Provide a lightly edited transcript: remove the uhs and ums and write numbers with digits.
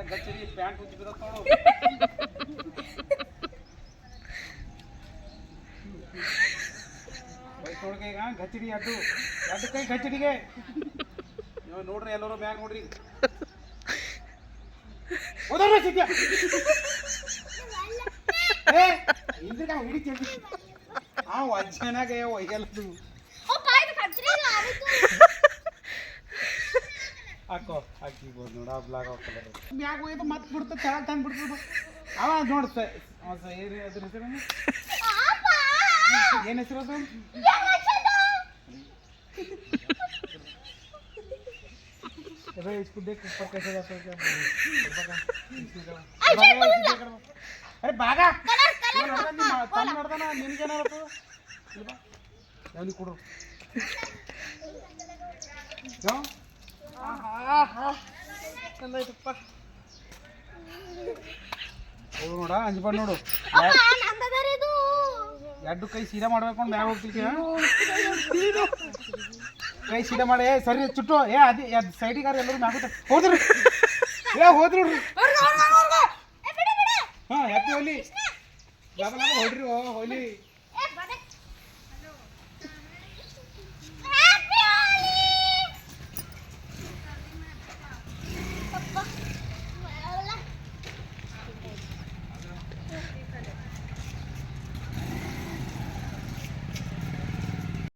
ಗಚ್ಚರಿ pant ಉಜ್ಜಿ ಬಿದ್ದತ್ ನೋಡು ನೋಡ್ಗೆ ಈಗ ಗಚ್ಚಡಿ ಅಡ್ಡು ಕೈ ಗಚ್ಚಡಿಗೆ ನೀವು ನೋಡ್ರಿ ಎಲ್ಲರೂ ಬ್ಯಾಗ್ ನೋಡ್ರಿ ಓದೋಣ ಸಿದ್ಯ ಏ ಇಂದ್ರಗ ಹಿಡಿತೀವಿ ಆ ವಜ್ಜನಾಗ ಒಯ್ಯಲ್ದು ಹಾಕೋ ಹಾಕಿಬೋದು ನೋಡು ಆ ಬ್ಲಾಗ್ ಹಾಕೋದು ಬ್ಯಾಗ್ ಒಯ್ದು ಮತ್ತೆ ಬಿಡ್ತು ತೆಳಗೆ ತಂದು ಬಿಡ್ತದ ಅವ ನೋಡು ಏನು ಅದ್ರ ಹೆಸರು ಏನು ಹೆಸರು ಅದು इसको देख ऊपर कैसे जाता है अरे भागा तम नಡ್ದನ ನಿನಗೆ ಏನಾಗುತ್ತೆ ಯಾವನಿ ಕೊಡು ಯೋ ಆಹಾ ಚಂದಾಯ್ತಪ್ಪ ಓ ನೋಡ ಅಂಜಬಾರ್ದು ನೋಡು ಎರಡು ಕೈ ಸೀದಾ ಮಾಡ್ಬೇಕು ಮ್ಯಾಗ ಹೋಗ್ತಿರ್ತೀಯ ಕೈ ಸೀದಾ ಮಾಡಿ ಸರಿ ಚುಟ್ಟು ಅದು ಸೈಡಿಗಾರ ಎಲ್ಲರೂ ಮ್ಯಾಗ ಹೋದ್ರು ಹೋದ್ರು ಹಾಂ ಹ್ಯಾಪಿ ಹೋಲಿ ಹೊಡ್ರಿ ಹೋಲಿ